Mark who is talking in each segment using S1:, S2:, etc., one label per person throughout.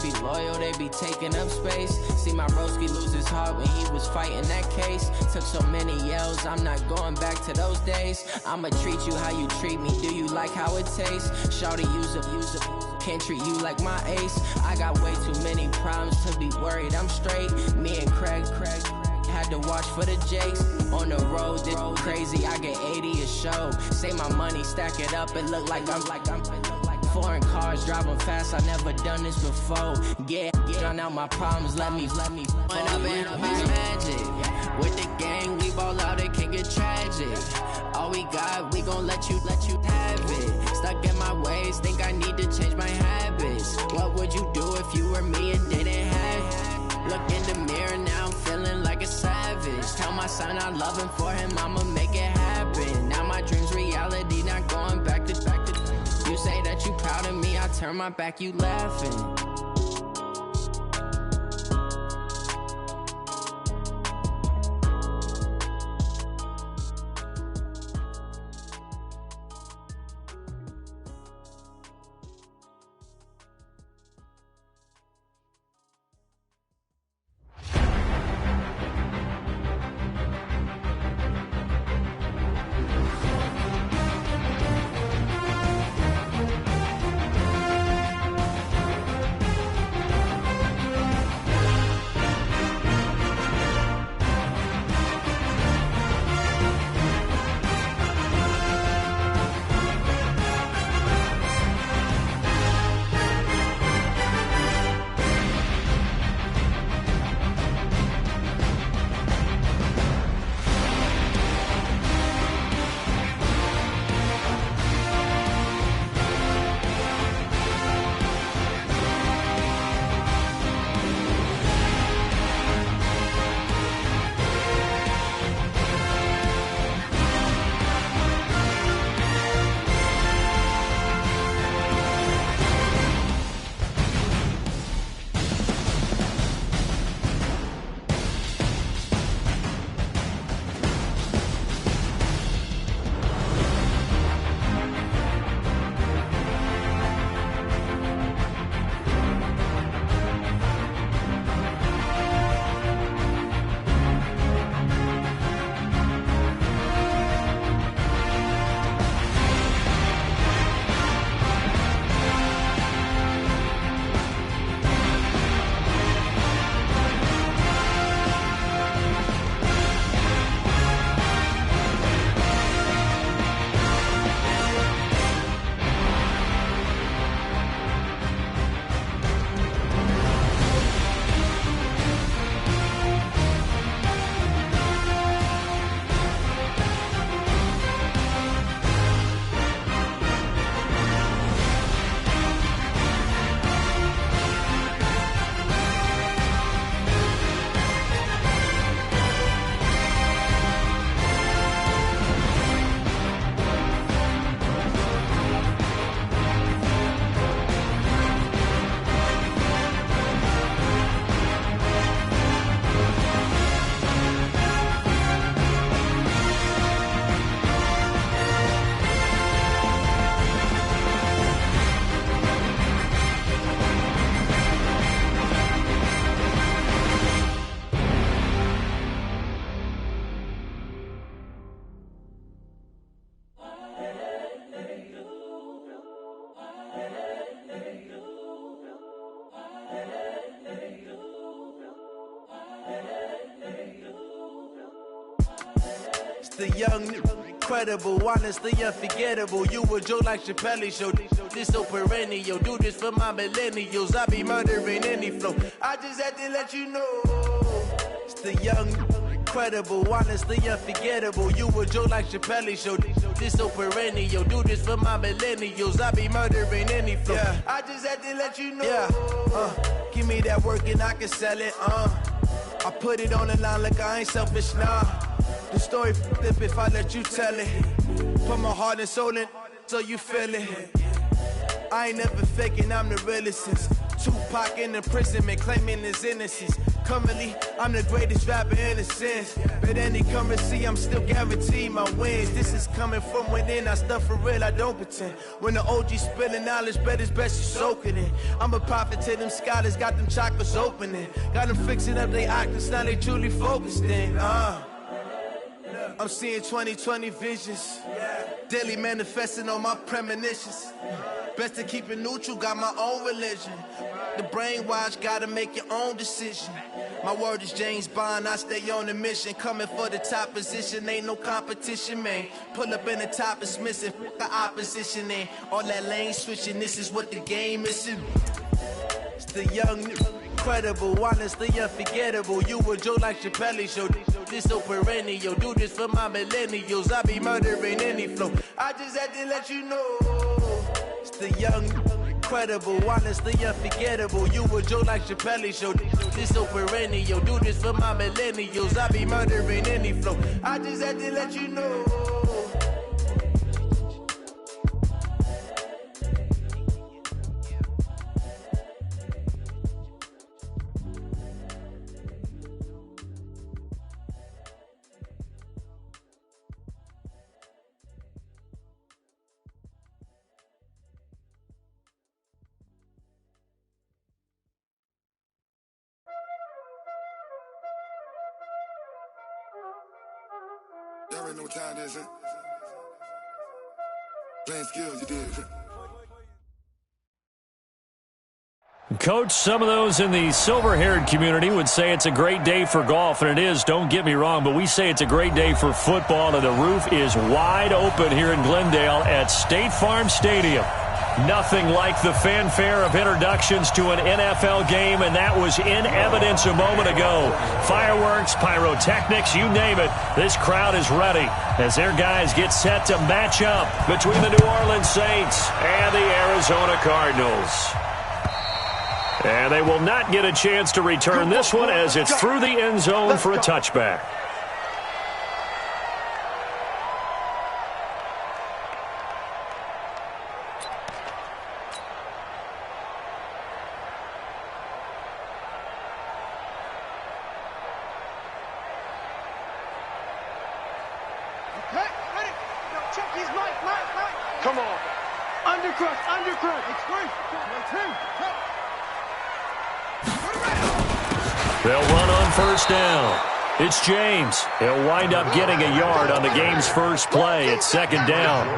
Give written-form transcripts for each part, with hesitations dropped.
S1: be loyal, they be taking up space. See my broski lose his heart when he was fighting that case. Took so many yells, I'm not going back to those days. I'ma treat you how you treat me, do you like how it tastes? Shawty, use a can't treat you like my ace. I got way too many problems to be worried, I'm straight. Me and Craig had to watch for the Jakes. On the road, this crazy, I get 80 a show. Say my money, stack it up, it look like I'm foreign cars, driving fast, I never done this before. Get on out my problems, let me When up and up is magic. With the gang, we ball out, it can get tragic. All we got, we gon' let you have it. Stuck in my ways, think I need to change my habits. What would you do if you were me and didn't have it? Look in the mirror, now I'm feeling like a savage. Tell my son I love him, for him I'ma make it happen. Now my dream's reality, not going back to. You say that you proud of me, I turn my back, you laughing.
S2: The young, incredible, honestly unforgettable. You a joke like Chappelle Show. This so perennial. Do this for my millennials. I be murdering any flow. I just had to let you know. It's the young, incredible, honestly unforgettable. You a joke like Chappelle Show. This so perennial. Do this for my millennials. I be murdering any flow. Yeah. I just had to let you know. Yeah. Give me that work and I can sell it. I put it on the line like I ain't selfish, nah. The story flip if I let you tell it. Put my heart and soul in so you feel it. I ain't never faking, I'm the realest since Tupac in imprisonment, claiming his innocence. Currently, I'm the greatest rapper in a sense. But any currency, I'm still guaranteed my wins. This is coming from within, I stuff for real, I don't pretend. When the OG spilling knowledge, bet it's best you soak it in. I'm a prophet to them scholars, got them chakras opening. Got them fixing up they octaves, now they truly focused in. I'm seeing 2020 visions. Daily manifesting on my premonitions. Best to keep it neutral, got my own religion. The brainwash, gotta make your own decision. My word is James Bond, I stay on a mission. Coming for the top position, ain't no competition, man. Pull up in the top, it's missing, the opposition, and all that lane switching, this is what the game is. It's the young, incredible, honestly unforgettable. You a Joe like Chappelle show, this so perennial. Do this for my millennials, I be murdering any flow. I just had to let you know. It's the young, incredible, honestly unforgettable. You a Joe like Chappelle show, this so perennial. Do this for my millennials, I be murdering any flow. I just had to let you know.
S3: Y'all already know what time it is, huh? Playing skills, you did.
S4: Coach, some of those in the silver-haired community would say it's a great day for golf, and it is, don't get me wrong, but we say it's a great day for football, and the roof is wide open here in Glendale at State Farm Stadium. Nothing like the fanfare of introductions to an NFL game, and that was in evidence a moment ago. Fireworks, pyrotechnics, you name it. This crowd is ready as their guys get set to match up between the New Orleans Saints and the Arizona Cardinals. And they will not get a chance to return this one as it's through the end zone for a touchback.
S5: Come on. Undercross.
S4: They'll run on first down. It's James. He'll wind up getting a yard on the game's first play. It's second down.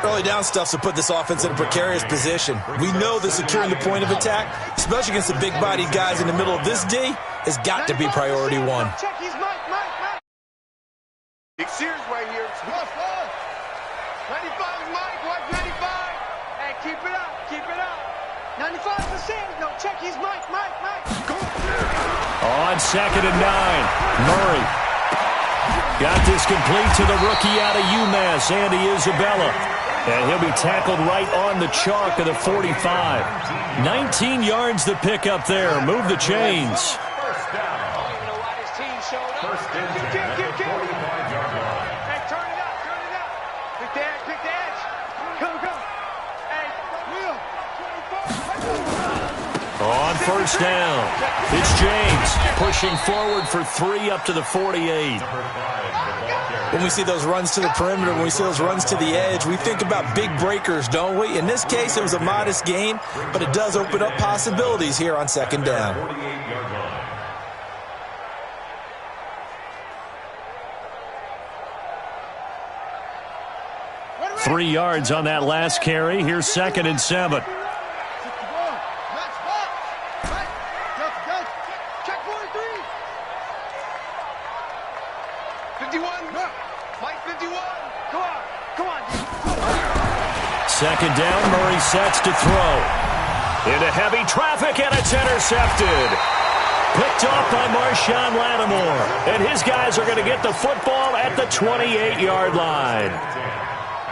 S6: Early down stuff to put this offense in a precarious position. We know that securing the point of attack, especially against the big-bodied guys in the middle of this D, has got to be priority one.
S5: Big Sears right here. 95 is Mike. Watch 95. Hey, keep it up. 95%. No, check. He's Mike. Go.
S4: On second and 9, Murray got this complete to the rookie out of UMass, Andy Isabella. And he'll be tackled right on the chalk of the 45. 19 yards to pick up there. Move the chains. On first down, it's James pushing forward for 3 up to the 48.
S6: When we see those runs to the perimeter, when we see those runs to the edge, we think about big breakers, don't we? In this case, it was a modest gain, but it does open up possibilities here on second down.
S4: 3 yards on that last carry. Here's second and 7. Second down, Murray sets to throw. Into heavy traffic, and it's intercepted. Picked off by Marshawn Lattimore. And his guys are going to get the football at the 28-yard line.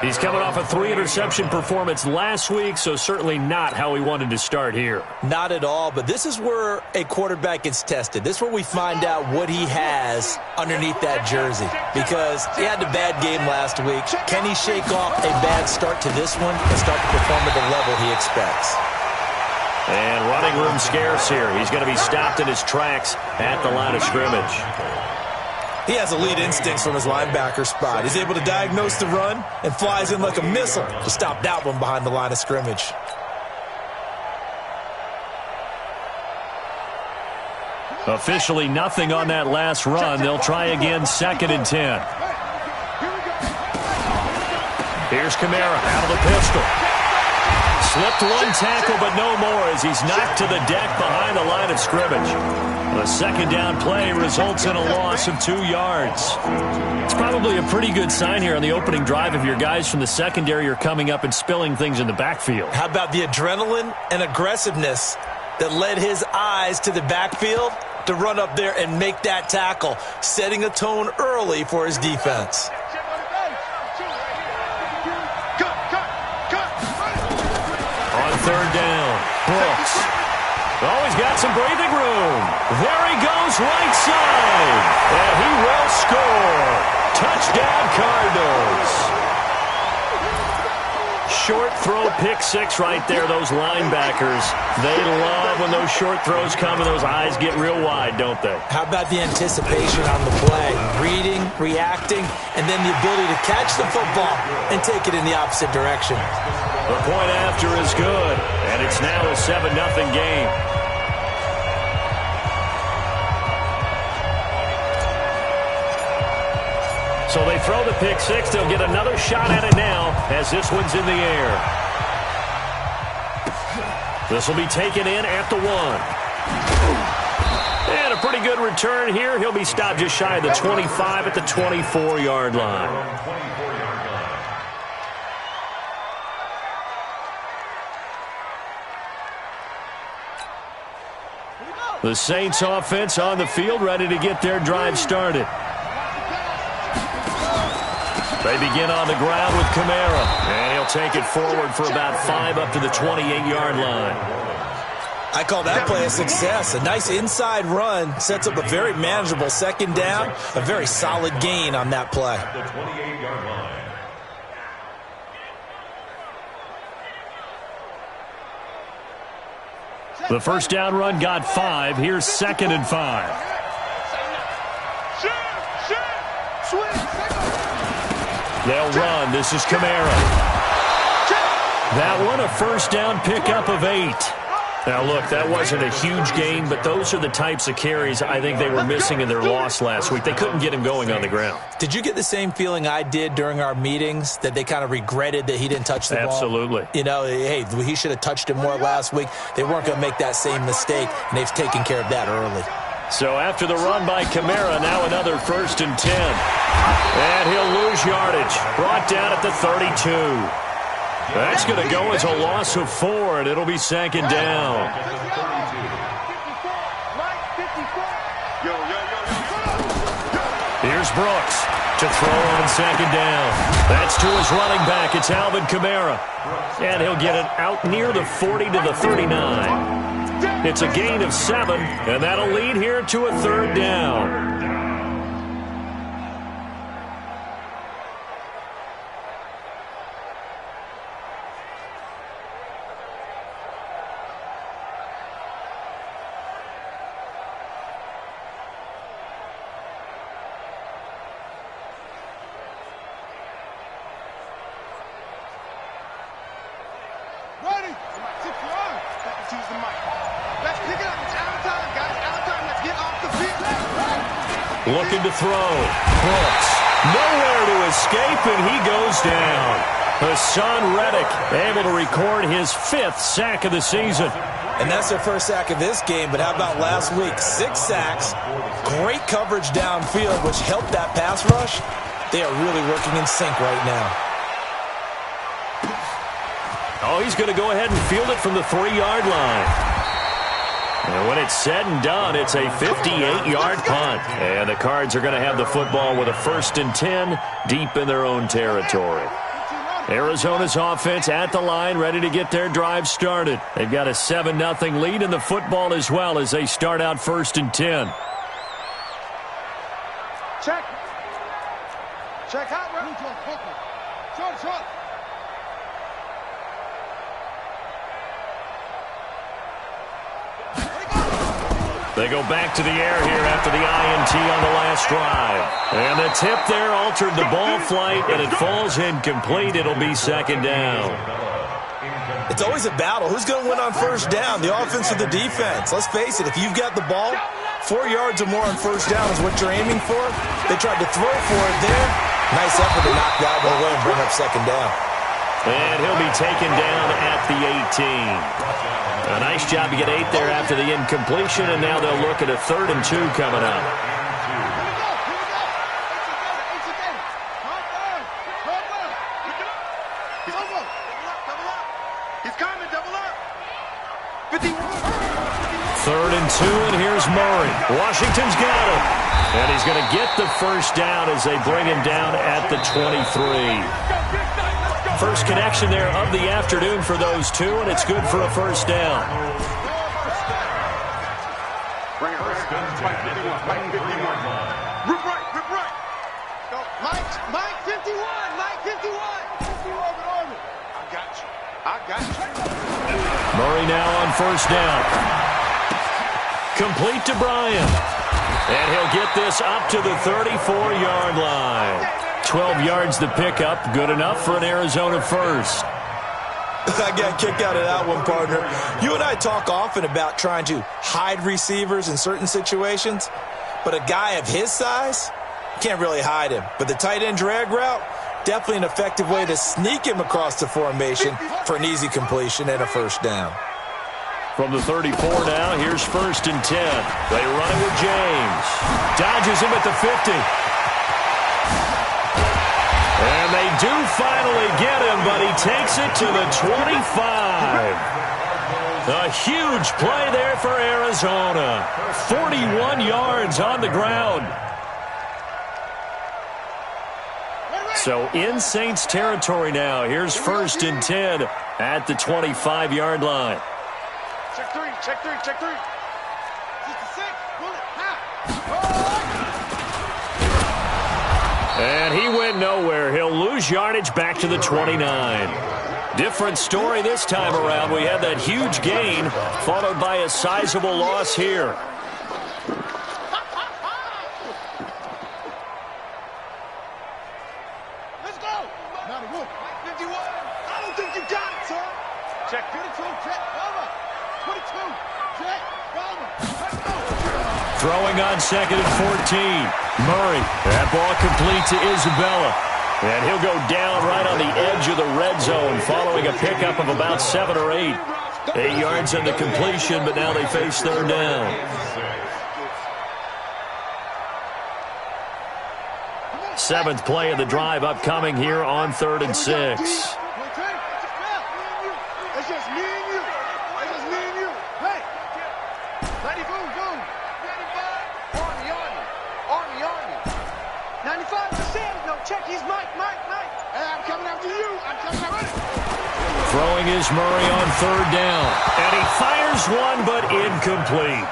S4: He's coming off a 3-interception performance last week, so certainly not how he wanted to start here.
S6: Not at all, but this is where a quarterback gets tested. This is where we find out what he has underneath that jersey, because he had a bad game last week. Can he shake off a bad start to this one and start to perform at the level he expects?
S4: And running room scarce here. He's going to be stopped in his tracks at the line of scrimmage.
S6: He has elite instincts from his linebacker spot. He's able to diagnose the run and flies in like a missile to stop that one behind the line of scrimmage.
S4: Officially nothing on that last run. They'll try again, 2nd and 10. Here's Kamara out of the pistol. Slipped one tackle, but no more as he's knocked to the deck behind the line of scrimmage. The 2nd down play results in a loss of 2 yards. It's probably a pretty good sign here on the opening drive if your guys from the secondary are coming up and spilling things in the backfield.
S6: How about the adrenaline and aggressiveness that led his eyes to the backfield to run up there and make that tackle, setting a tone early for his defense.
S4: On 3rd down, Brooks. Oh, he's got some breathing room. There he goes, right side. And he will score. Touchdown, Cardinals. Short throw, pick 6 right there. Those linebackers, they love when those short throws come and those eyes get real wide, don't they?
S6: How about the anticipation on the play? Reading, reacting, and then the ability to catch the football and take it in the opposite direction.
S4: The point after is good, and it's now a 7-0 game. So they throw the pick 6. They'll get another shot at it now as this one's in the air. This will be taken in at the 1. And a pretty good return here. He'll be stopped just shy of the 25 at the 24-yard line. The Saints offense on the field, ready to get their drive started. They begin on the ground with Kamara. And he'll take it forward for about 5 up to the 28-yard line.
S6: I call that play a success. A nice inside run sets up a very manageable 2nd down. A very solid gain on that play.
S4: The 28-yard line. The 1st down run got 5. Here's 2nd and 5. They'll run. This is Kamara. That one, a 1st down pickup of 8. Now, look, that wasn't a huge gain, but those are the types of carries I think they were missing in their loss last week. They couldn't get him going on the ground.
S6: Did you get the same feeling I did during our meetings, that they kind of regretted that he didn't touch the ball?
S4: Absolutely.
S6: You know, hey, he should have touched it more last week. They weren't going to make that same mistake, and they've taken care of that early.
S4: So after the run by Kamara, now another 1st and 10. And he'll lose yardage. Brought down at the 32. That's going to go as a loss of 4, and it'll be 2nd down. Here's Brooks to throw on 2nd down. That's to his running back. It's Alvin Kamara. And he'll get it out near the 40 to the 39. It's a gain of 7, and that'll lead here to a 3rd down. Looking to throw. Brooks. Nowhere to escape, and he goes down. Hassan Reddick able to record his 5th sack of the season.
S6: And that's their 1st sack of this game, but how about last week? 6 sacks, great coverage downfield, which helped that pass rush. They are really working in sync right now.
S4: Oh, he's going to go ahead and field it from the 3-yard line. And when it's said and done, it's a 58-yard punt. And the Cards are going to have the football with a 1st and 10 deep in their own territory. Arizona's offense at the line, ready to get their drive started. They've got a 7-0 lead in the football as well as they start out 1st and 10.
S5: Check. Check out, bro. Short.
S4: They go back to the air here after the INT on the last drive. And the tip there altered the ball flight, and it falls incomplete. It'll be second down.
S6: It's always a battle. Who's going to win on first down, the offense or the defense? Let's face it, if you've got the ball, 4 yards or more on first down is what you're aiming for. They tried to throw for it there. Nice effort to knock that one away and bring up second down.
S4: And he'll be taken down at the 18. A nice job to get 8 there after the incompletion, and now they'll look at a 3rd and 2 coming up. Third and 2, and here's Murray. Washington's got him. And he's going to get the first down as they bring him down at the 23. First connection there of the afternoon for those two, and it's good for a first down.
S5: Bring it, Mike 51. Rip right. Go, Mike 51. Mike 51. I got you.
S4: Murray now on first down. Complete to Bryant. And he'll get this up to the 34-yard line. 12 yards to pick up. Good enough for an Arizona first.
S6: I got a kick out of that one, partner. You and I talk often about trying to hide receivers in certain situations, but a guy of his size, can't really hide him. But the tight end drag route, definitely an effective way to sneak him across the formation for an easy completion and a first down.
S4: From the 34 now, here's 1st and 10. They run it with James. Dodges him at the 50. And they do finally get him, but he takes it to the 25. A huge play there for Arizona. 41 yards on the ground. So in Saints territory now. Here's 1st and 10 at the 25-yard line.
S5: Check three. 66, pull it,
S4: and he went nowhere. He'll lose yardage back to the 29. Different story this time around. We had that huge gain followed by a sizable loss here.
S5: Let's go. 51. I don't think you got it, sir. Check 52, check, over. 22, check, over. Let's go.
S4: Throwing on 2nd and 14. Murray, that ball complete to Isabella. And he'll go down right on the edge of the red zone following a pickup of about 7 or 8. 8 yards on the completion, but now they face 3rd down. Seventh play of the drive upcoming here on 3rd and 6. Throwing is Murray on 3rd down. And he fires one, but incomplete.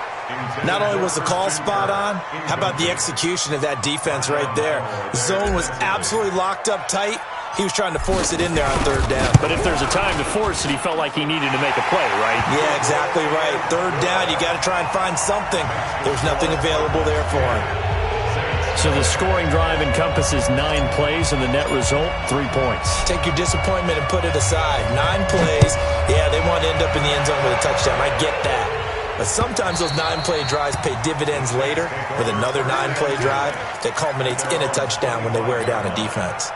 S6: Not only was the call spot on, how about the execution of that defense right there? Zone was absolutely locked up tight. He was trying to force it in there on 3rd down.
S4: But if there's a time to force it, he felt like he needed to make a play, right?
S6: Yeah, exactly right. 3rd down, you got to try and find something. There's nothing available there for him.
S4: So the scoring drive encompasses 9 plays, and the net result, 3 points.
S6: Take your disappointment and put it aside. 9 plays. Yeah, they want to end up in the end zone with a touchdown. I get that. But sometimes those 9-play drives pay dividends later with another 9-play drive that culminates in a touchdown when they wear down a defense.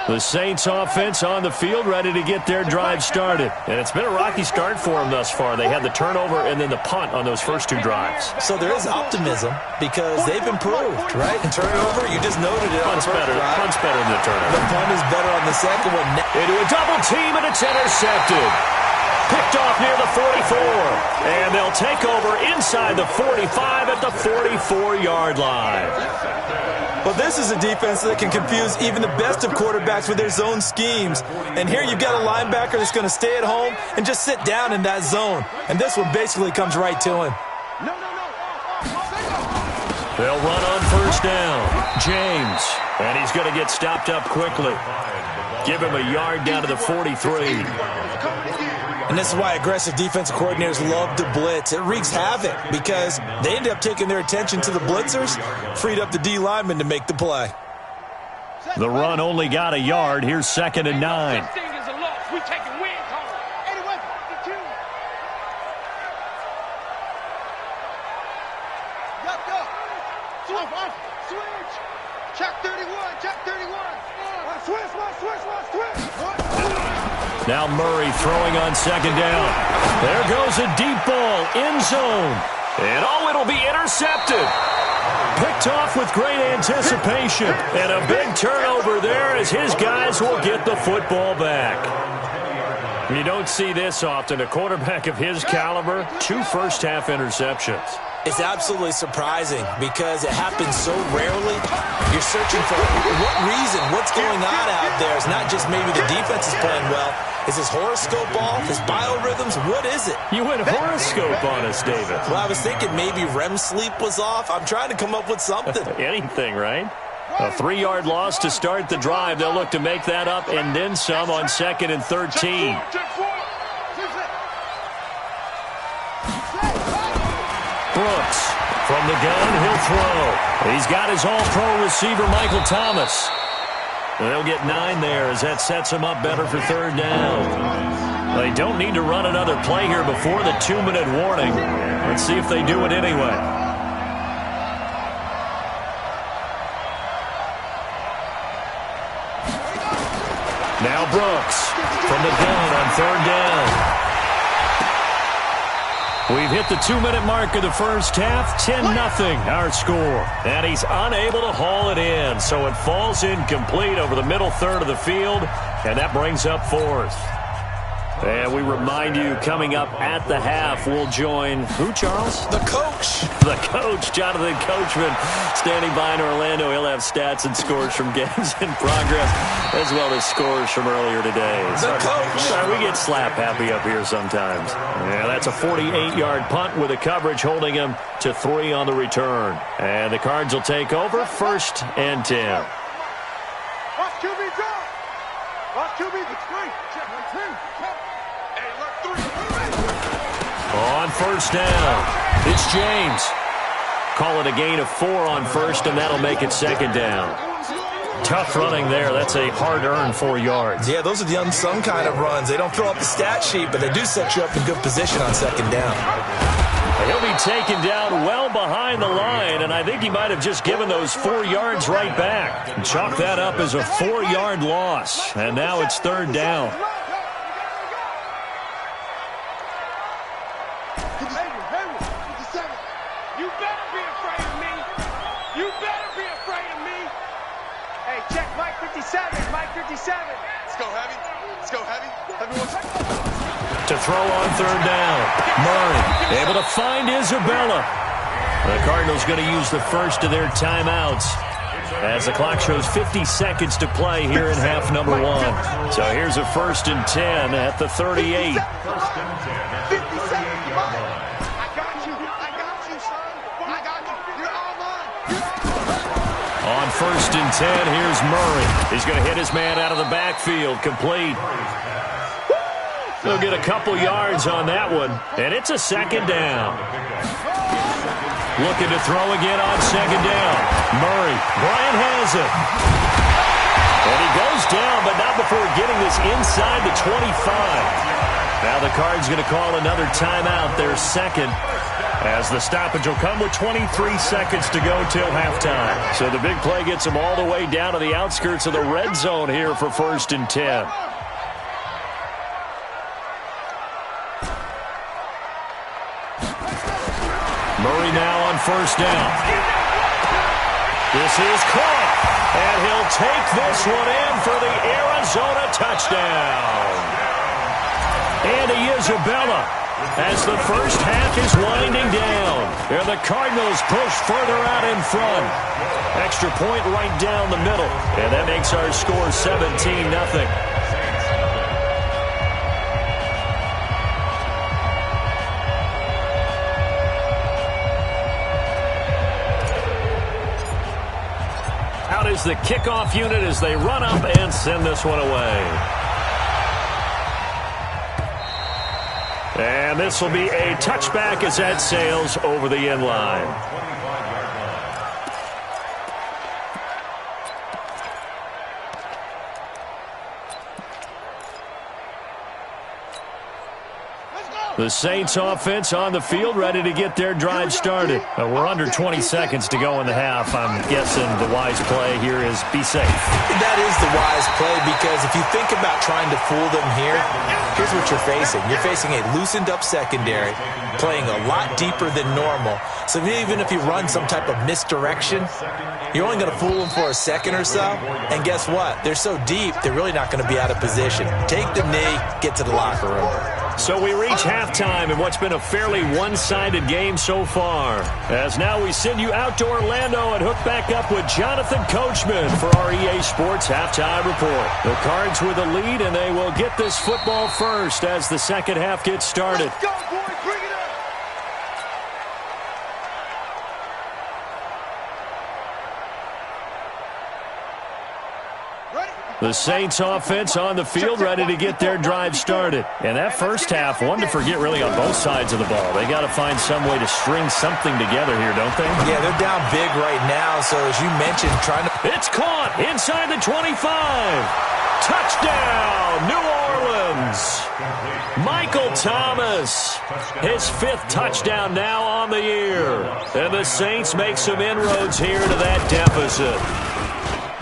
S4: The Saints offense on the field ready to get their drive started. And it's been a rocky start for them thus far. They had the turnover and then the punt on those first 2 drives.
S6: So there is optimism because they've improved, right? And turnover, you just noted it.
S4: Punt's better than the turnover.
S6: The punt is better on the second one.
S4: Into a double team, and it's intercepted. Picked off near the 44. And they'll take over inside the 45 at the 44-yard line.
S6: Well, this is a defense that can confuse even the best of quarterbacks with their zone schemes. And here you've got a linebacker that's going to stay at home and just sit down in that zone. And this one basically comes right to him.
S4: They'll run on first down. James. And he's going to get stopped up quickly. Give him a yard down to the 43.
S6: And this is why aggressive defensive coordinators love to blitz. It wreaks havoc because they end up taking their attention to the blitzers, freed up the D lineman to make the play.
S4: The run only got a yard. Here's 2nd and 9.
S5: We taking win, Carter. 81, 52. Yup. Switch. Check 31. Check 31. Switch.
S4: Now Murray throwing on 2nd down. There goes a deep ball. End zone. And it'll be intercepted. Picked off with great anticipation. And a big turnover there as his guys will get the football back. You don't see this often. A quarterback of his caliber, 2 first-half interceptions.
S6: It's absolutely surprising because it happens so rarely. You're searching for what reason, what's going on out there. It's not just maybe the defense is playing well. Is his horoscope off? His biorhythms? What is it?
S4: You went horoscope on us, David.
S6: Well, I was thinking maybe REM sleep was off. I'm trying to come up with something.
S4: Anything, right? A 3-yard loss to start the drive. They'll look to make that up and then some on 2nd and 13. Brooks from the gun, he'll throw. He's got his all-pro receiver, Michael Thomas. They'll get 9 there as that sets him up better for 3rd down. They don't need to run another play here before the 2-minute warning. Let's see if they do it anyway. Now Brooks from the gun on 3rd down. We've hit the 2-minute mark of the first half. 10-0 our score. And he's unable to haul it in. So it falls incomplete over the middle third of the field. And that brings up 4th. And we remind you, coming up at the half, we'll join who, Charles?
S6: The coach.
S4: The coach, Jonathan Coachman, standing by in Orlando. He'll have stats and scores from games in progress, as well as scores from earlier today.
S6: The coach.
S4: Sorry, we get slap happy up here sometimes. Yeah, that's a 48-yard punt with a coverage holding him to 3 on the return. And the Cards will take over 1st and 10.
S5: Watch QB drop. Watch QB. It's great. Check 1, 2.
S4: On 1st down, it's James. Call it a gain of 4 on 1st, and that'll make it 2nd down. Tough running there. That's a hard-earned 4 yards.
S6: Yeah, those are the unsung kind of runs. They don't fill up the stat sheet, but they do set you up in good position on 2nd down.
S4: He'll be taken down well behind the line, and I think he might have just given those 4 yards right back. And chalk that up as a 4-yard loss, and now it's 3rd down. To throw on 3rd down. Murray able to find Isabella. The Cardinals going to use the first of their timeouts as the clock shows 50 seconds to play here in half number 1. So here's a 1st and 10 at the 38. On 1st and 10, here's Murray. He's going to hit his man out of the backfield, complete. They'll get a couple yards on that one, and it's a 2nd down. Looking to throw again on 2nd down. Murray, Bryant has it. And he goes down, but not before getting this inside the 25. Now the Cards going to call another timeout, their 2nd. As the stoppage will come with 23 seconds to go till halftime. So the big play gets them all the way down to the outskirts of the red zone here for 1st and 10. Murray now on 1st down. This is caught. And he'll take this one in for the Arizona touchdown. Andy Isabella, as the first half is winding down. And the Cardinals push further out in front. Extra point right down the middle. And that makes our score 17-0. out is the kickoff unit as they run up and send this one away. And this will be a touchback as that sails over the end line. The Saints offense on the field, ready to get their drive started. We're under 20 seconds to go in the half. I'm guessing the wise play here is be safe.
S6: That is the wise play, because if you think about trying to fool them here, here's what you're facing. You're facing a loosened up secondary, playing a lot deeper than normal. So even if you run some type of misdirection, you're only going to fool them for a second or so. And guess what? They're so deep, they're really not going to be out of position. Take the knee, get to the locker room.
S4: So we reach halftime in what's been a fairly one-sided game so far. As now we send you out to Orlando and hook back up with Jonathan Coachman for our EA Sports Halftime Report. The Cards with a lead, and they will get this football first as the second half gets started.
S5: Let's go, boys. Bring it up.
S4: The Saints offense on the field, ready to get their drive started. And that first half, one to forget really on both sides of the ball. They got to find some way to string something together here, don't they?
S6: Yeah, they're down big right now, so as you mentioned, trying to...
S4: It's caught inside the 25. Touchdown, New Orleans. Michael Thomas, his 5th touchdown now on the year. And the Saints make some inroads here to that deficit.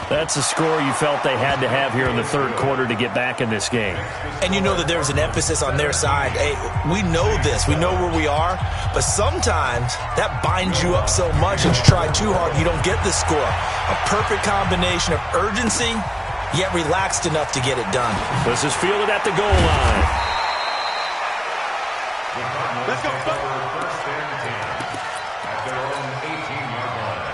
S4: That's a score you felt they had to have here in the third quarter to get back in this game.
S6: And you know that there was an emphasis on their side. Hey, we know this. We know where we are. But sometimes that binds you up so much that you try too hard, you don't get the score. A perfect combination of urgency, yet relaxed enough to get it done.
S4: This is fielded at the goal line.
S5: Let's go.
S7: First and 10 at their own 18-yard line.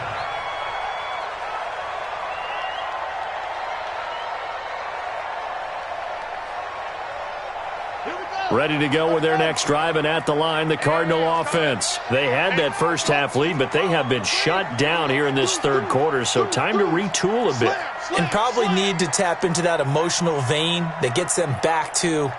S4: Ready to go with their next drive, and at the line, the Cardinal offense. They had that first half lead, but they have been shut down here in this third quarter, so time to retool a bit.
S6: And probably need to tap into that emotional vein that gets them back to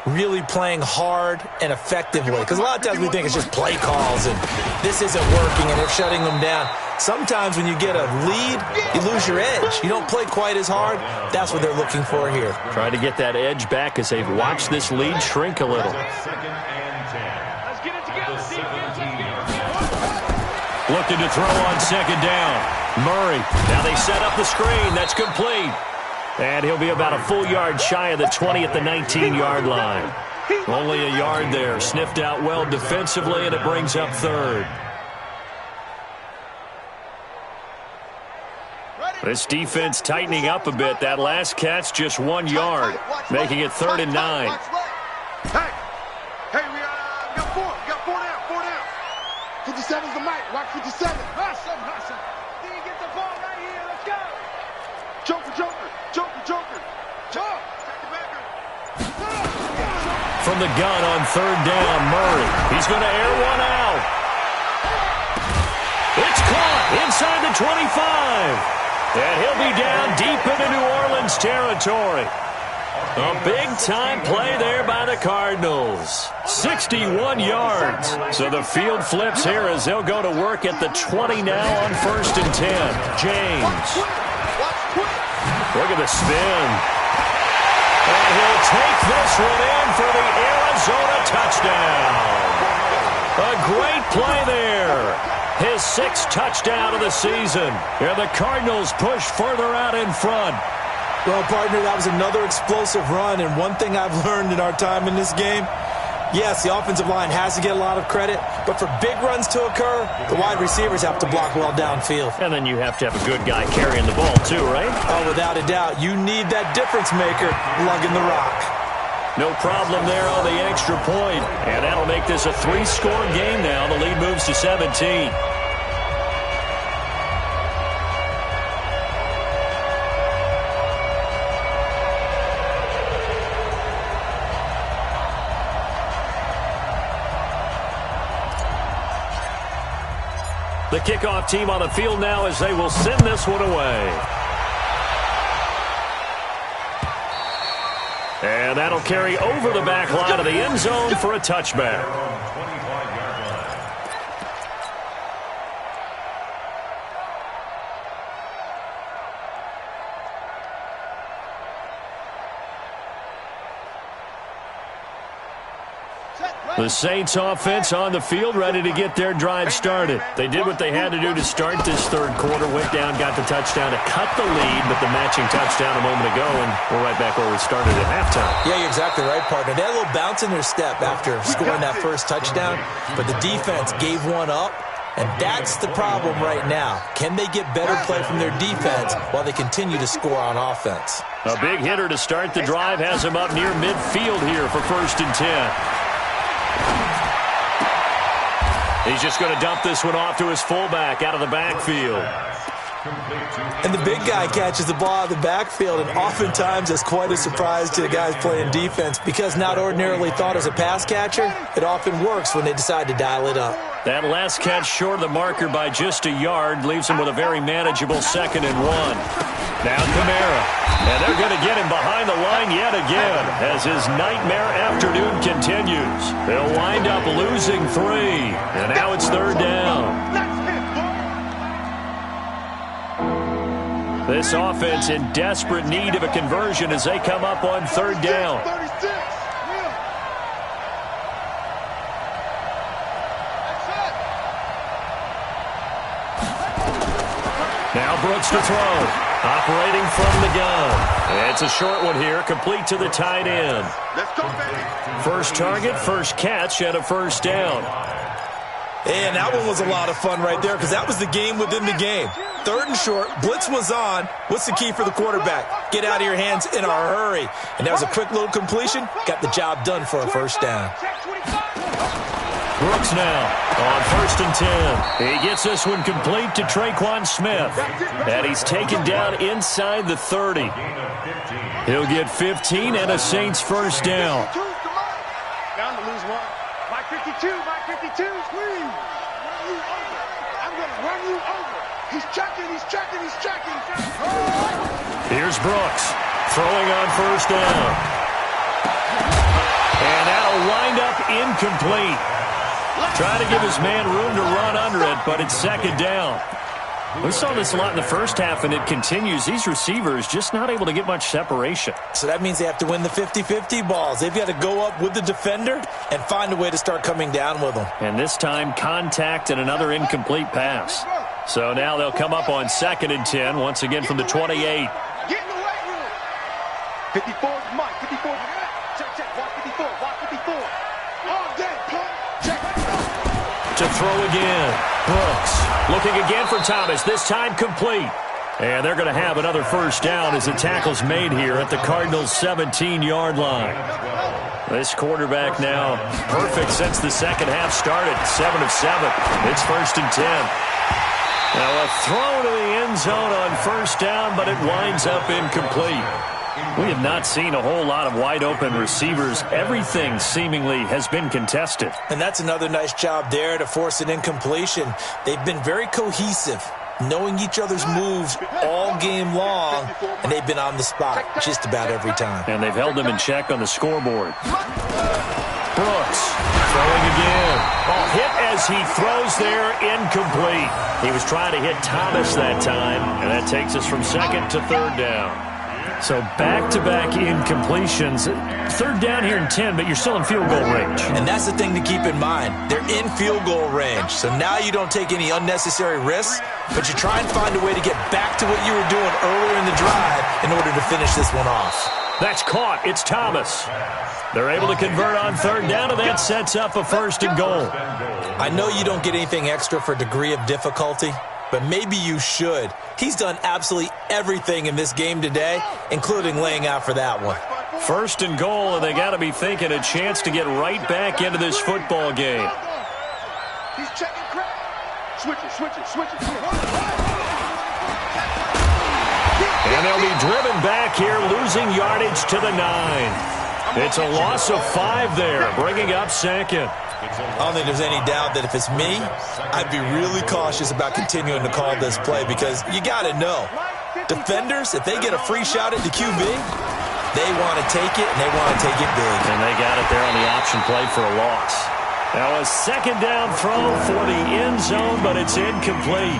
S6: really playing hard and effectively. Because a lot of times we think it's just play calls and this isn't working and they're shutting them down. Sometimes when you get a lead, you lose your edge. You don't play quite as hard. That's what they're looking for here.
S4: Try to get that edge back as they've watched this lead shrink a little.
S7: Second and 10.
S5: Let's get it together.
S4: Looking to throw on second down. Murray. Now they set up the screen. That's complete. And he'll be about a full yard shy of the 20 at the 19-yard line. Only a yard there. Sniffed out well defensively, and it brings up third. This defense tightening up a bit. That last catch, just 1 yard, making it 3rd and 9.
S5: Hey, we got 4. We got 4 down. 57's the mic. Watch 57. Hustle. Then you get the ball right here. Let's go. Joker.
S4: From the gun on 3rd down, Murray. He's going to air one out. It's caught inside the 25. And he'll be down deep into New Orleans territory. A big-time play there by the Cardinals. 61 yards. So the field flips here as they'll go to work at the 20 now on 1st and 10. James. Look at the spin. And he'll take this one in for the Arizona touchdown. A great play there. His 6th touchdown of the season. And the Cardinals push further out in front.
S6: Well, partner, that was another explosive run, and one thing I've learned in our time in this game, yes, the offensive line has to get a lot of credit, but for big runs to occur, the wide receivers have to block well downfield.
S4: And then you have to have a good guy carrying the ball too, right?
S6: Oh, without a doubt. You need that difference maker lugging the rock.
S4: No problem there on the extra point. And that'll make this a 3-score game now. The lead moves to 17. The kickoff team on the field now as they will send this one away. And that'll carry over the back line of the end zone for a touchback. The Saints offense on the field, ready to get their drive started. They did what they had to do to start this third quarter, went down, got the touchdown to cut the lead, but the matching touchdown a moment ago, and we're right back where we started at halftime.
S6: Yeah, you're exactly right, partner. They had a little bounce in their step after scoring that first touchdown, but the defense gave one up, and that's the problem right now. Can they get better play from their defense while they continue to score on offense?
S4: A big hitter to start the drive has him up near midfield here for 1st and 10. He's just going to dump this one off to his fullback out of the backfield.
S6: And the big guy catches the ball out of the backfield, and oftentimes it's quite a surprise to the guys playing defense because not ordinarily thought as a pass catcher, it often works when they decide to dial it up.
S4: That last catch short of the marker by just a yard leaves him with a very manageable 2nd and 1. Now Kamara. And they're going to get him behind the line yet again as his nightmare afternoon continues. They'll wind up losing 3. And now it's 3rd down. This offense in desperate need of a conversion as they come up on 3rd down. Now Brooks to throw. Operating from the gun. It's a short one here, complete to the tight end. First target, first catch, and a 1st down.
S6: And that one was a lot of fun right there because that was the game within the game. 3rd and short, blitz was on. What's the key for the quarterback? Get out of your hands in a hurry. And that was a quick little completion. Got the job done for a 1st down.
S4: Brooks now on 1st and 10. He gets this one complete to Traquan Smith. And he's taken down inside the 30. He'll get 15 and a Saints 1st down.
S5: Down to lose 1. My 52, my 52. I'm going to run you over. He's checking, he's checking, he's checking.
S4: Here's Brooks throwing on 1st down. And that'll wind up incomplete. Trying to give his man room to run under it, but it's 2nd down. We saw this a lot in the first half, and it continues. These receivers just not able to get much separation.
S6: So that means they have to win the 50-50 balls. They've got to go up with the defender and find a way to start coming down with them.
S4: And this time, contact and another incomplete pass. So now they'll come up on 2nd and 10, once again from the 28.
S5: Get in the weight room. 54 is Mike. 54. Check, check. Watch 54. Watch 54. All day, pump. Check.
S4: To throw again. Brooks looking again for Thomas, this time complete. And they're going to have another 1st down as the tackle's made here at the Cardinals' 17-yard line. This quarterback now perfect since the 2nd half started. 7 of 7. It's 1st and 10. Now a throw to the end zone on 1st down, but it winds up incomplete. We have not seen a whole lot of wide-open receivers. Everything seemingly has been contested.
S6: And that's another nice job there to force an incompletion. They've been very cohesive, knowing each other's moves all game long, and they've been on the spot just about every time.
S4: And they've held them in check on the scoreboard. Brooks throwing again. Oh, hit as he throws there, incomplete. He was trying to hit Thomas that time, and that takes us from 2nd to 3rd down. So back-to-back incompletions. 3rd down here in 10, but you're still in field goal range.
S6: And that's the thing to keep in mind. They're in field goal range. So now you don't take any unnecessary risks, but you try and find a way to get back to what you were doing earlier in the drive in order to finish this one off.
S4: That's caught. It's Thomas. They're able to convert on 3rd down, and that sets up a 1st and goal.
S6: I know you don't get anything extra for degree of difficulty, but maybe you should. He's done absolutely everything in this game today, including laying out for that one.
S4: 1st and goal, and they got to be thinking a chance to get right back into this football game.
S5: He's checking crap. Switch it.
S4: And they'll be driven back here, losing yardage to the 9. It's a loss of 5 there, bringing up 2nd.
S6: I don't think there's any doubt that if it's me, I'd be really cautious about continuing to call this play because you got to know, defenders, if they get a free shot at the QB, They want to take it, and they want to take it big.
S4: And they got it there on the option play for a loss. Now a second down throw for the end zone, but it's incomplete.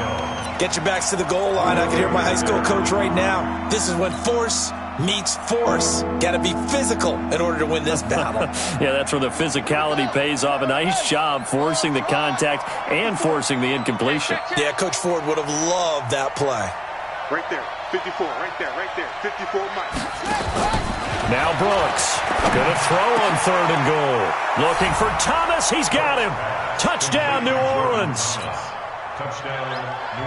S6: Get your backs to the goal line. I can hear my high school coach right now. This is when force meets force. Got to be physical in order to win this battle.
S4: Yeah, that's where the physicality pays off. A nice job forcing the contact and forcing the incompletion.
S6: Yeah, Coach Ford would have loved that play.
S5: Right there, 54, right there, 54 Mike.
S4: Now Brooks, gonna throw on 3rd and goal. Looking for Thomas, he's got him. Touchdown, New Orleans.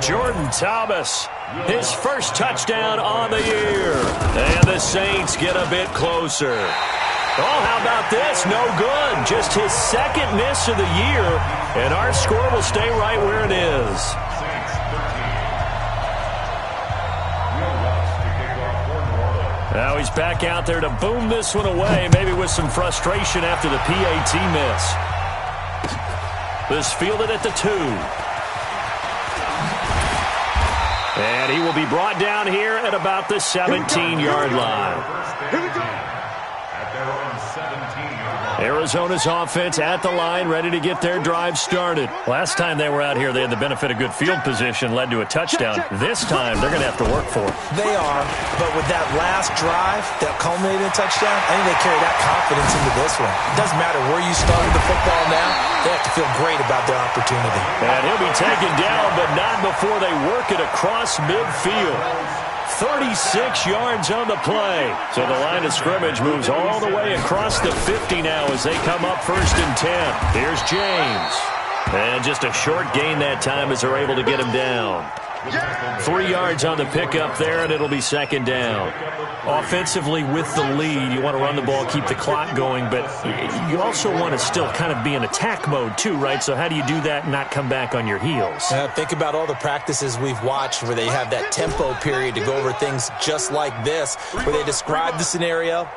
S4: Jordan Thomas, his first touchdown on the year. And the Saints get a bit closer. Oh, how about this? No good. Just his second miss of the year. And our score will stay right where it is. Now he's back out there to boom this one away, maybe with some frustration after the PAT miss. This fielded at the 2. And he will be brought down here at about the 17-yard line.
S5: Here we go.
S4: Arizona's offense at the line, ready to get their drive started. Last time they were out here, they had the benefit of good field position, led to a touchdown. This time, they're going to have to work for it.
S6: They are, but with that last drive that culminated in a touchdown, I think they carry that confidence into this one. It doesn't matter where you started the football now. They have to feel great about their opportunity.
S4: And he'll be taken down, but not before they work it across midfield. 36 yards on the play. So the line of scrimmage moves all the way across the 50 now as they come up 1st and 10. Here's James. And just a short gain that time as they're able to get him down. 3 yards on the pickup there, and it'll be 2nd down. Offensively with the lead, you want to run the ball, keep the clock going, but you also want to still kind of be in attack mode too, right? So how do you do that and not come back on your heels?
S6: Think about all the practices we've watched where they have that tempo period to go over things just like this, where they describe the scenario,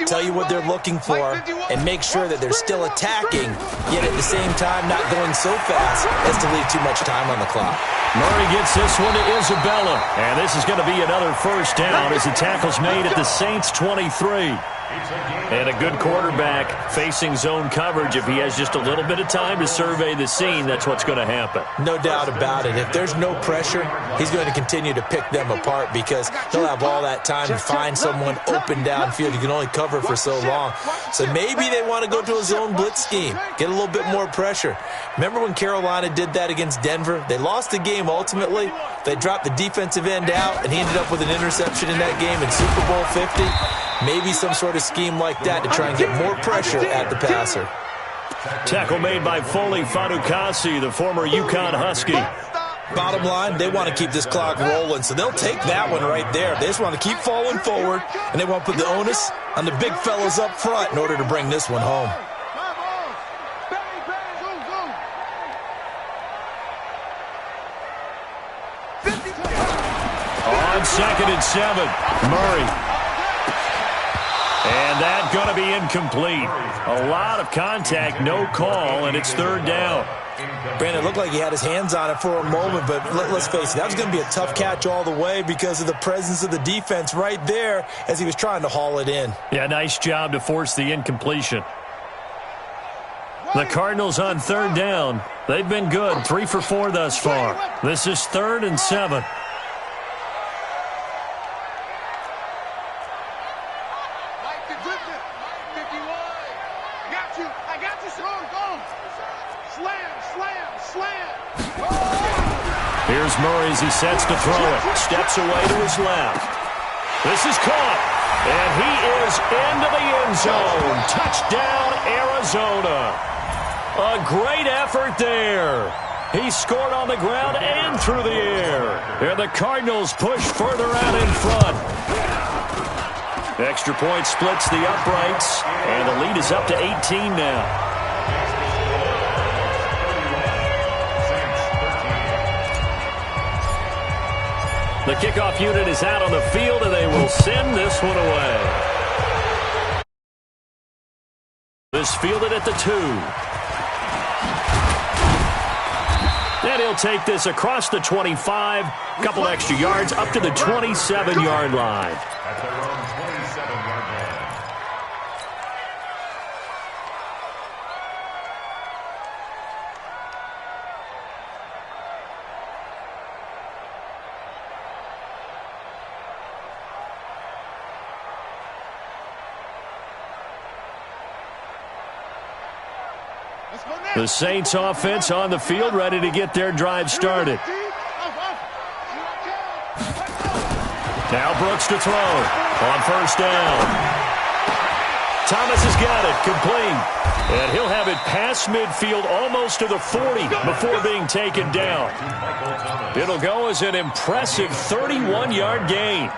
S6: tell you what they're looking for, and make sure that they're still attacking, yet at the same time not going so fast as to leave too much time on the clock.
S4: Murray gets this one to Isabella, and this is going to be another 1st down as the tackle's made at the Saints' 23. And a good quarterback facing zone coverage. If he has just a little bit of time to survey the scene, that's what's going to happen.
S6: No doubt about it. If there's no pressure, he's going to continue to pick them apart because he'll have all that time to find someone open downfield. You can only cover for so long. So maybe they want to go to a zone blitz scheme, get a little bit more pressure. Remember when Carolina did that against Denver? They lost the game ultimately. They dropped the defensive end out, and he ended up with an interception in that game in Super Bowl 50. Maybe some sort of scheme like that to try and get more pressure at the passer.
S4: Tackle made by Foley Fadukasi, the former UConn Husky.
S6: Bottom line, they want to keep this clock rolling, so they'll take that one right there. They just want to keep falling forward, and they want to put the onus on the big fellas up front in order to bring this one home.
S4: On 2nd and 7, Murray. And that's going to be incomplete. A lot of contact, no call, and it's 3rd down.
S6: Brandon, it looked like he had his hands on it for a moment, but let's face it, that was going to be a tough catch all the way because of the presence of the defense right there as he was trying to haul it in.
S4: Yeah, nice job to force the incompletion. The Cardinals on 3rd down. They've been good, 3 for 4 thus far. This is 3rd and 7. Here's Murray as he sets to throw it. Steps away to his left. This is caught. And he is into the end zone. Touchdown, Arizona. A great effort there. He scored on the ground and through the air. And the Cardinals push further out in front. Extra point splits the uprights. And the lead is up to 18 now. The kickoff unit is out on the field, and they will send this one away. This fielded at the 2. And he'll take this across the 25, a couple extra yards, up to the 27-yard line.
S7: At their own 27-yard line.
S4: The Saints offense on the field, ready to get their drive started. Now Brooks to throw on first down. Thomas has got it, complete. And he'll have it past midfield almost to the 40 before being taken down. It'll go as an impressive 31-yard gain.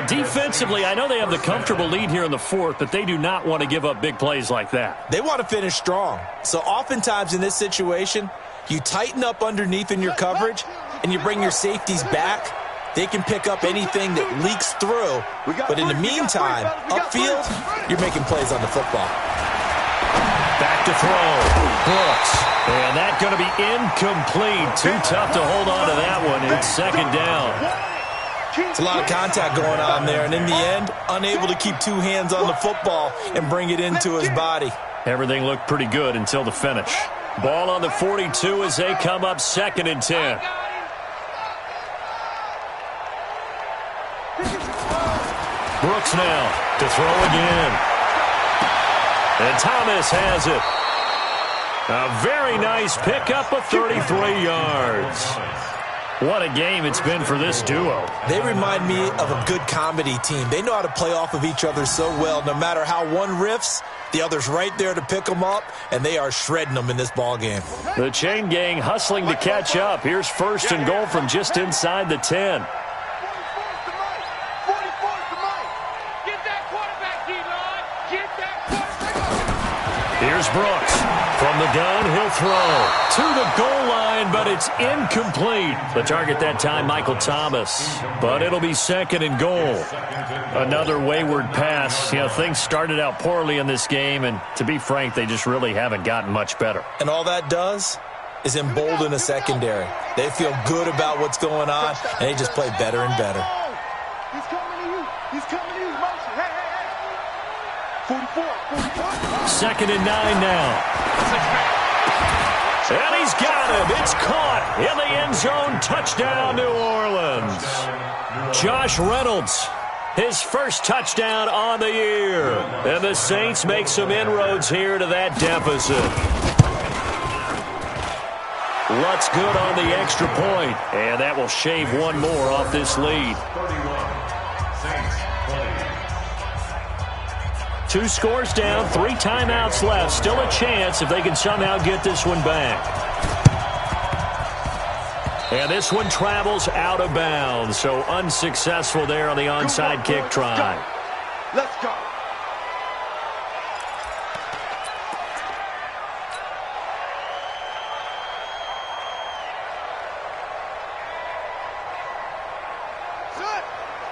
S4: Defensively, I know they have the comfortable lead here in the fourth, but they do not want to give up big plays like that.
S6: They want to finish strong. So oftentimes in this situation, you tighten up underneath in your coverage, and you bring your safeties back. They can pick up anything that leaks through. But in the meantime, upfield, you're making plays on the football.
S4: Back to throw. Brooks. And that's going to be incomplete. Too tough to hold on to that one. It's second down.
S6: It's a lot of contact going on there, and in the end, unable to keep two hands on the football and bring it into his body.
S4: Everything looked pretty good until the finish. Ball on the 42 as they come up 2nd and 10. Brooks now to throw again. And Thomas has it. A very nice pickup of 33 yards. What a game it's been for this duo.
S6: They remind me of a good comedy team. They know how to play off of each other so well. No matter how one riffs, the other's right there to pick them up, and they are shredding them in this ball game.
S4: The chain gang hustling to catch up. Here's 1st and goal from just inside the 10. Here's Brooks. From the gun, he'll throw to the goal line, but it's incomplete. The target that time, Michael Thomas. But it'll be 2nd and goal. Another wayward pass. You know, things started out poorly in this game, and to be frank, they just really haven't gotten much better.
S6: And all that does is embolden a secondary. They feel good about what's going on, and they just play better and better.
S5: He's coming to you. He's coming to you. Motion. Hey, hey, hey. 44.
S4: 2nd and 9 now. And he's got him. It's caught in the end zone. Touchdown, New Orleans. Josh Reynolds, his first touchdown on the year. And the Saints make some inroads here to that deficit. Lutz good on the extra point. And that will shave one more off this lead. 2 scores down, 3 timeouts left. Still a chance if they can somehow get this one back. And this one travels out of bounds, so unsuccessful there on the onside kick try.
S5: Let's go.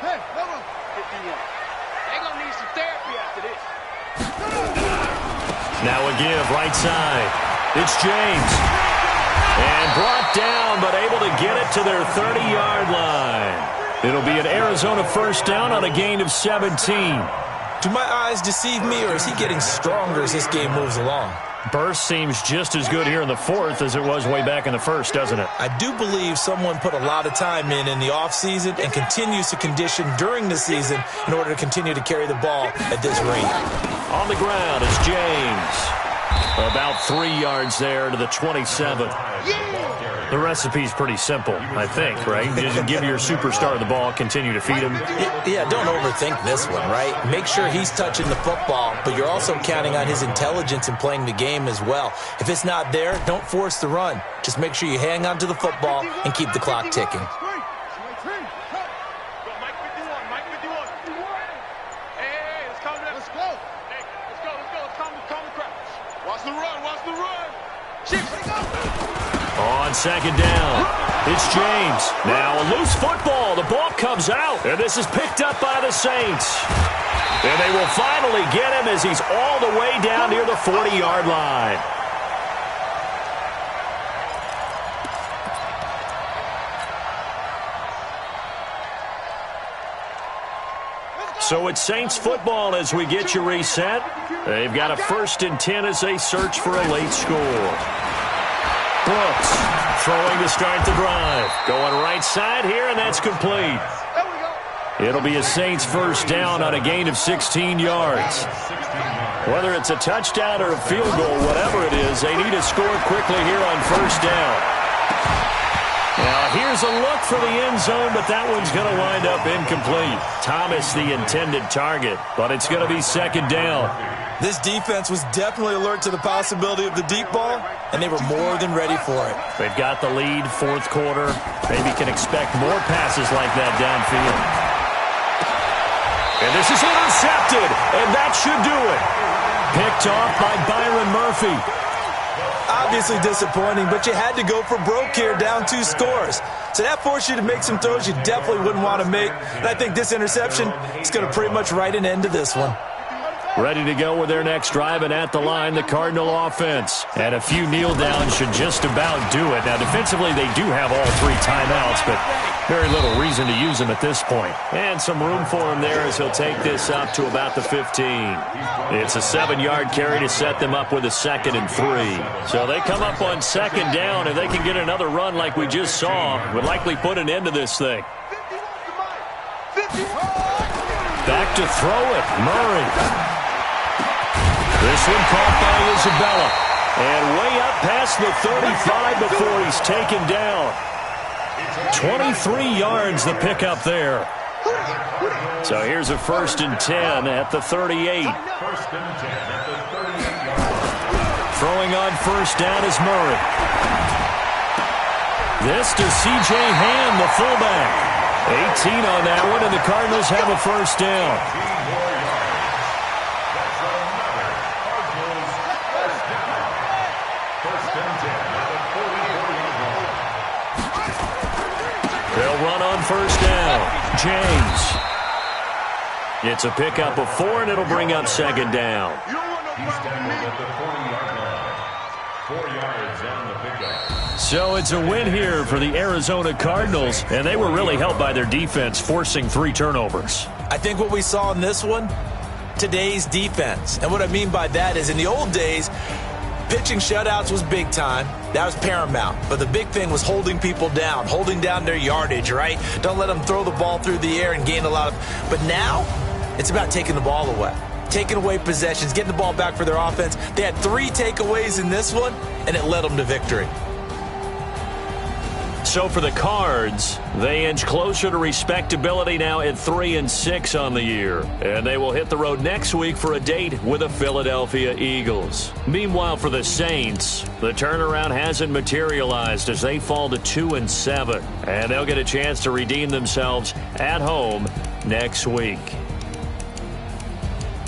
S5: Hey, no one. 51. They're going to need some therapy after this.
S4: Now a give, right side. It's James. And brought down, but able to get it to their 30-yard line. It'll be an Arizona first down on a gain of 17.
S6: Do my eyes deceive me, or is he getting stronger as this game moves along?
S4: Burst seems just as good here in the fourth as it was way back in the first, doesn't it?
S6: I do believe someone put a lot of time in the offseason and continues to condition during the season in order to continue to carry the ball at this rate.
S4: On the ground is James. About 3 yards there to the 27. The recipe's pretty simple, I think, right? Just give your superstar the ball, continue to feed him.
S6: Yeah, don't overthink this one, right? Make sure he's touching the football, but you're also counting on his intelligence in playing the game as well. If it's not there, don't force the run. Just make sure you hang on to the football and keep the clock ticking.
S4: On second down, it's James. Now a loose football. The ball comes out, and this is picked up by the Saints. And they will finally get him as he's all the way down near the 40-yard line. So it's Saints football as we get you reset. They've got a 1st and 10 as they search for a late score. Brooks throwing to start the drive. Going right side here, and that's complete. It'll be a Saints first down on a gain of 16 yards. Whether it's a touchdown or a field goal, whatever it is, they need to score quickly here on first down. Now, here's a look for the end zone, but that one's going to wind up incomplete. Thomas, the intended target, but it's going to be second down.
S6: This defense was definitely alert to the possibility of the deep ball, and they were more than ready for it.
S4: They've got the lead, fourth quarter. Maybe can expect more passes like that downfield. And this is intercepted, and that should do it. Picked off by Byron Murphy.
S6: Obviously disappointing, but you had to go for broke here, down 2 scores. So that forced you to make some throws you definitely wouldn't want to make. And I think this interception is going to pretty much write an end to this one.
S4: Ready to go with their next drive, and at the line, the Cardinal offense. And a few kneel downs should just about do it. Now, defensively, they do have all 3 timeouts, but very little reason to use them at this point. And some room for him there as he'll take this up to about the 15. It's a 7-yard carry to set them up with a 2nd and 3. So they come up on second down, and they can get another run like we just saw. Would likely put an end to this thing. Back to throw it, Murray. This one caught by Isabella. And way up past the 35 before he's taken down. 23 yards the pickup there. So here's a 1st and 10 at the 38. Throwing on first down is Murray. This to C.J. Ham, the fullback. 18 on that one, and the Cardinals have a first down. They'll run on first down. James. It's a pickup of 4, and it'll bring up second down.
S7: He's tackled at the 40-yard line. 4 yards on the pickup.
S4: So it's a win here for the Arizona Cardinals, and they were really helped by their defense, forcing 3 turnovers.
S6: I think what we saw in this one, today's defense. And what I mean by that is in the old days, pitching shutouts was big time. That was paramount. But the big thing was holding people down, holding down their yardage, right? Don't let them throw the ball through the air and gain a lot of... But now, it's about taking the ball away. Taking away possessions, getting the ball back for their offense. They had 3 takeaways in this one, and it led them to victory.
S4: So for the Cards, they inch closer to respectability now at 3-6 on the year. And they will hit the road next week for a date with the Philadelphia Eagles. Meanwhile, for the Saints, the turnaround hasn't materialized as they fall to 2-7. And they'll get a chance to redeem themselves at home next week.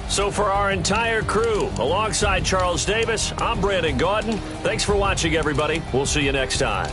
S4: So for our entire crew, alongside Charles Davis, I'm Brandon Gaudin. Thanks for watching, everybody. We'll see you next time.